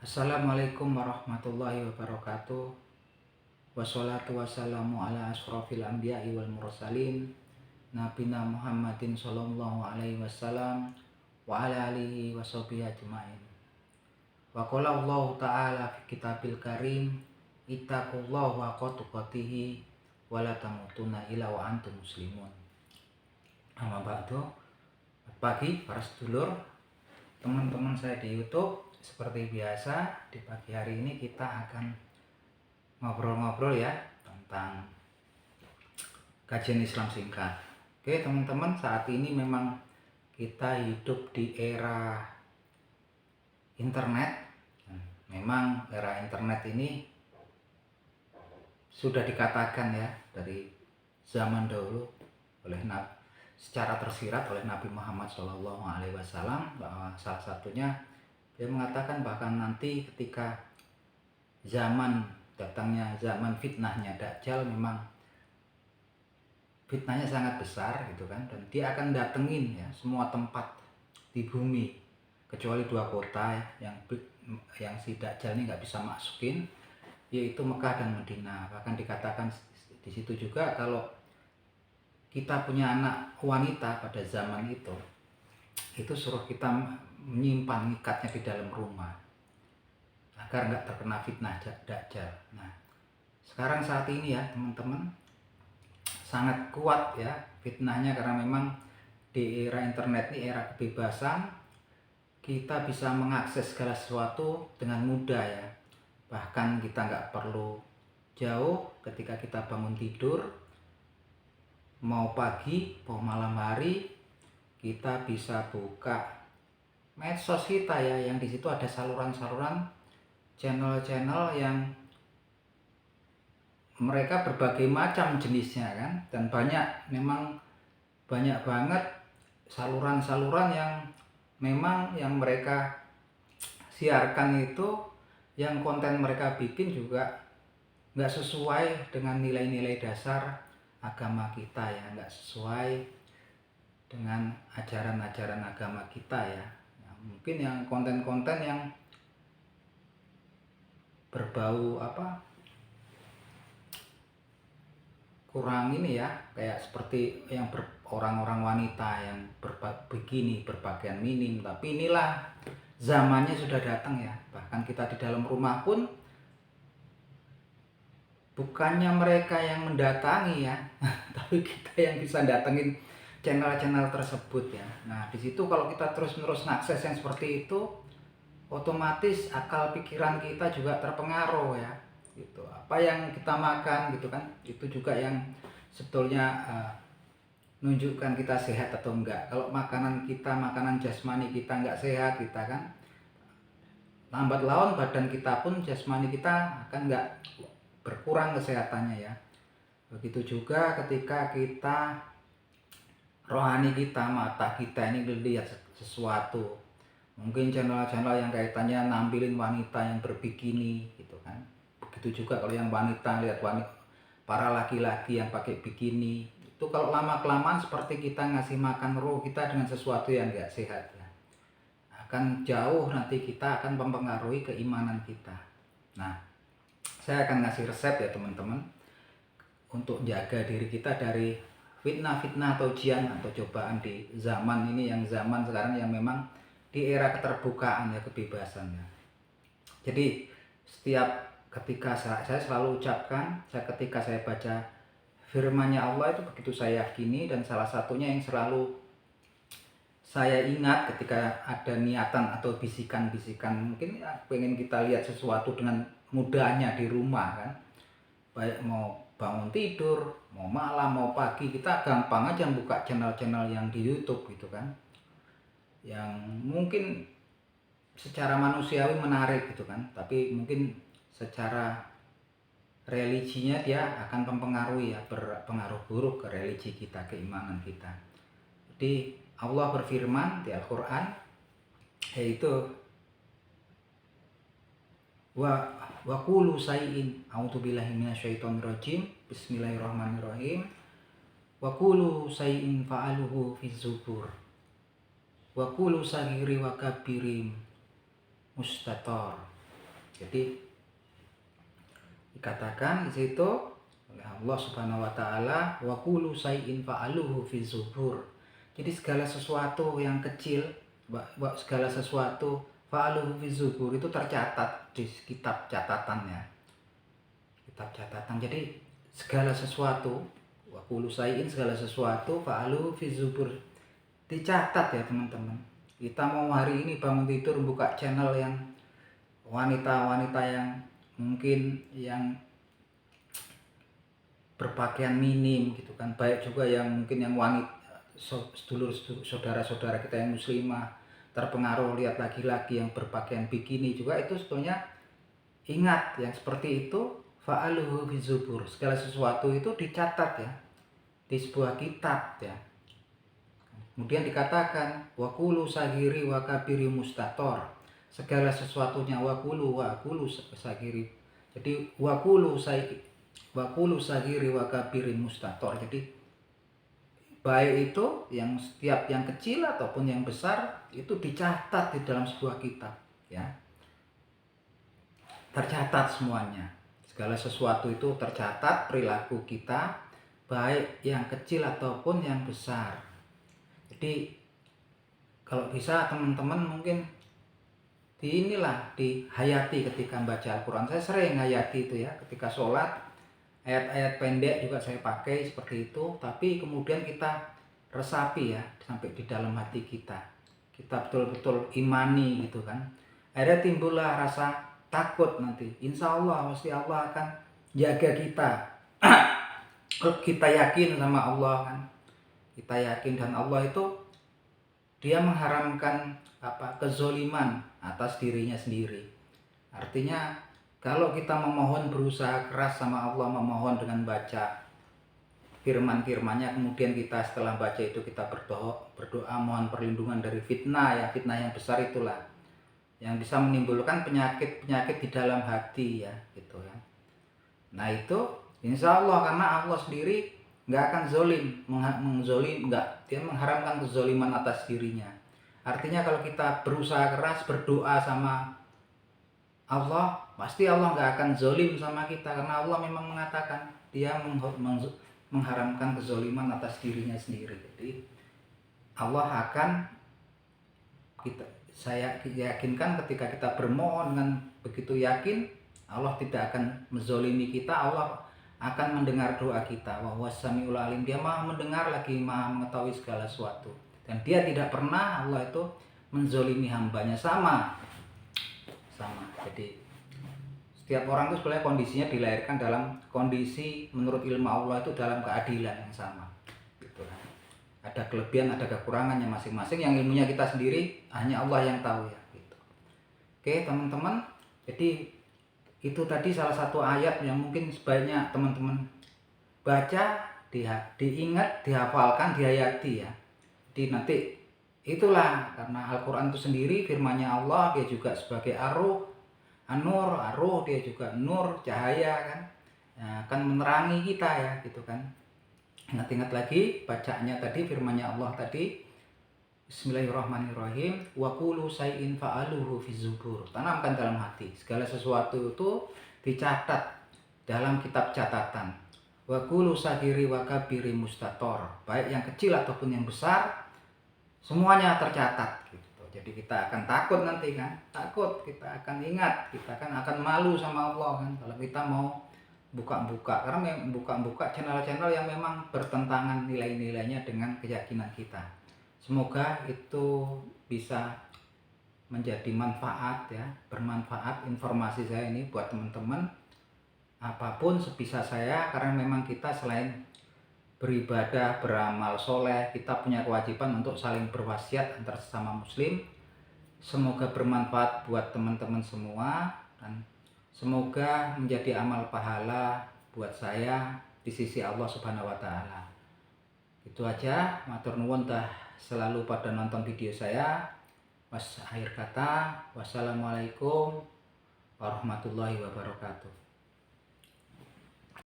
Assalamualaikum warahmatullahi wabarakatuh. Wassalatu wassalamu ala asrofil anbiya'i wal mursalin Nabina Muhammadin sallallahu alaihi wasallam wa ala alihi wa sahbihi ajma'in. Wa qala Allah ta'ala fi kitabil karim ittaqullaha haqqa tuqatih wa la tamutunna illa wa antum muslimun. Amma ba'du. Pagi para sedulur, teman-teman saya di YouTube. Seperti biasa, di pagi hari ini kita akan ngobrol-ngobrol ya tentang kajian Islam singkat. Oke teman-teman, saat ini memang kita hidup di era internet. Memang era internet ini sudah dikatakan ya dari zaman dahulu oleh secara tersirat oleh Nabi Muhammad SAW bahwa salah satunya dia mengatakan bahkan nanti ketika datangnya zaman fitnahnya Dajjal, memang fitnahnya sangat besar gitu kan, dan dia akan datengin ya semua tempat di bumi kecuali dua kota yang si Dajjal ini nggak bisa masukin, yaitu Mekah dan Madinah. Bahkan dikatakan di situ juga kalau kita punya anak wanita pada zaman itu suruh kita menyimpan ngikatnya di dalam rumah agar nggak terkena fitnah Dajjal. Nah, sekarang saat ini ya teman-teman, sangat kuat ya fitnahnya, karena memang di era internet ini era kebebasan, kita bisa mengakses segala sesuatu dengan mudah ya. Bahkan kita nggak perlu jauh ketika kita bangun tidur, mau pagi mau malam hari, kita bisa buka medsos kita ya, yang di situ ada saluran-saluran channel-channel yang mereka berbagai macam jenisnya kan, dan memang banyak banget saluran-saluran yang memang yang mereka siarkan itu, yang konten mereka bikin juga nggak sesuai dengan nilai-nilai dasar agama kita ya, nggak sesuai dengan ajaran-ajaran agama kita ya. Mungkin yang konten-konten yang berbau kurang ini ya, kayak seperti yang orang-orang wanita yang berpakaian minim. Tapi inilah zamannya sudah datang ya. Bahkan kita di dalam rumah pun bukannya mereka yang mendatangi ya tapi kita yang bisa datengin channel-channel tersebut ya. Nah di situ kalau kita terus-menerus ngakses yang seperti itu, otomatis akal pikiran kita juga terpengaruh ya. Gitu. Apa yang kita makan gitu kan, itu juga yang sebetulnya menunjukkan kita sehat atau enggak. Kalau makanan jasmani kita enggak sehat, kita kan lambat laun badan kita pun jasmani kita akan enggak berkurang kesehatannya ya. Begitu juga ketika kita rohani kita, mata kita ini melihat sesuatu, mungkin channel-channel yang kaitannya nampilin wanita yang berbikini gitu kan. Begitu juga kalau yang wanita lihat para laki-laki yang pakai bikini, itu kalau lama-kelamaan seperti kita ngasih makan roh kita dengan sesuatu yang enggak sehat ya. Akan jauh nanti kita akan mempengaruhi keimanan kita. Nah, saya akan ngasih resep ya teman-teman untuk jaga diri kita dari fitnah-fitnah atau ujian atau cobaan di zaman ini, yang zaman sekarang yang memang di era keterbukaan ya, kebebasan ya. Jadi setiap ketika saya selalu ucapkan, ketika saya baca firman-Nya Allah itu begitu saya yakini, dan salah satunya yang selalu saya ingat ketika ada niatan atau bisikan-bisikan, mungkin ya, pengen kita lihat sesuatu dengan mudahnya di rumah kan, baik mau bangun tidur, mau malam, mau pagi, kita gampang aja buka channel-channel yang di YouTube gitu kan, yang mungkin secara manusiawi menarik gitu kan, tapi mungkin secara religinya dia akan mempengaruhi ya, berpengaruh buruk ke religi kita, keimanan kita. Jadi Allah berfirman di Al-Quran, yaitu wa qulu sayyin a'udzubillahi minasyaitonirrajim bismillahirrahmanirrahim wa qulu sayyin fa'aluhu fi zubur wa qulu sagiri wa kabirim mustator. Jadi dikatakan di situ oleh Allah Subhanahu wa taala, wa kullu syai'in fa'aluhu fi zubur. Jadi segala sesuatu yang kecil, segala sesuatu fa'aluhu fi zubur itu tercatat di kitab catatannya. Kitab catatan. Jadi segala sesuatu, wa kullu syai'in, segala sesuatu fa'aluhu fi zubur. Dicatat ya teman-teman. Kita mau hari ini bangun tidur buka channel yang wanita-wanita yang mungkin yang berpakaian minim gitu kan, baik juga yang mungkin yang wanita sedulur saudara-saudara kita yang muslimah terpengaruh lihat laki-laki yang berpakaian bikini juga, itu sebetulnya ingat yang seperti itu, fa'aluhu bizubur, segala sesuatu itu dicatat ya di sebuah kitab ya. Kemudian dikatakan wakulu sagiri wakabiri mustator, segala sesuatunya wakulu sagiri. Jadi wakulu sagiri wakabiri mustator. Jadi baik itu yang setiap yang kecil ataupun yang besar itu dicatat di dalam sebuah kitab ya. Tercatat semuanya. Segala sesuatu itu tercatat, perilaku kita baik yang kecil ataupun yang besar. Jadi kalau bisa teman-teman mungkin dihayati ketika membaca Al-Quran. Saya sering hayati itu ya, ketika sholat ayat-ayat pendek juga saya pakai seperti itu, tapi kemudian kita resapi ya sampai di dalam hati kita betul-betul imani gitu kan. Akhirnya timbullah rasa takut, nanti insya Allah pasti Allah akan jaga kita. Kalau kita yakin sama Allah kan, kita yakin, dan Allah itu dia mengharamkan kezoliman atas dirinya sendiri. Artinya kalau kita memohon, berusaha keras sama Allah, memohon dengan baca firman-firmannya, kemudian kita setelah baca itu kita berdoa mohon perlindungan dari fitnah ya, fitnah yang besar itulah yang bisa menimbulkan penyakit di dalam hati ya gitu ya. Nah itu insya Allah, karena Allah sendiri nggak akan zolim, dia mengharamkan kezoliman atas dirinya. Artinya kalau kita berusaha keras berdoa sama Allah, pasti Allah nggak akan zolim sama kita, karena Allah memang mengatakan dia mengharamkan kezoliman atas dirinya sendiri. Jadi Allah akan saya yakinkan ketika kita bermohon dengan begitu yakin, Allah tidak akan menzolimi kita. Allah akan mendengar doa kita. Wa huwas samiul alim, dia maha mendengar lagi maha mengetahui segala sesuatu, dan dia tidak pernah, Allah itu menzolimi hambanya. Sama. Jadi setiap orang itu sebenarnya kondisinya dilahirkan dalam kondisi menurut ilmu Allah itu dalam keadilan yang sama gitu kan. Ada kelebihan, ada kekurangannya masing-masing, yang ilmunya kita sendiri hanya Allah yang tahu ya gitu. Oke teman-teman, jadi itu tadi salah satu ayat yang mungkin sebaiknya teman-teman baca, diingat, dihafalkan, dihayati ya. Jadi nanti itulah, karena Al-Quran itu sendiri firman-Nya Allah, dia juga sebagai An-Nur, dia juga nur, cahaya kan, akan menerangi kita ya gitu kan. Ingat-ingat lagi bacaannya tadi, firman-Nya Allah tadi, Bismillahirrahmanirrahim, wa kullu syai'in fa'aluhu fi zubur. Tanamkan dalam hati, segala sesuatu itu dicatat dalam kitab catatan. Wa kullu sagiri wa kabiri mustator, baik yang kecil ataupun yang besar semuanya tercatat gitu. Jadi kita akan takut nanti kan, kita akan ingat, kita akan malu sama Allah kan kalau kita mau buka-buka, karena buka-buka channel-channel yang memang bertentangan nilai-nilainya dengan keyakinan kita. Semoga itu bisa menjadi manfaat ya, bermanfaat informasi saya ini buat teman-teman. Apapun sebisa saya, karena memang kita selain beribadah, beramal soleh, kita punya kewajiban untuk saling berwasiat antar sesama muslim. Semoga bermanfaat buat teman-teman semua, dan semoga menjadi amal pahala buat saya di sisi Allah Subhanahu wa taala. Itu aja, matur nuwun dah selalu pada nonton video saya. Akhir kata, wassalamualaikum warahmatullahi wabarakatuh.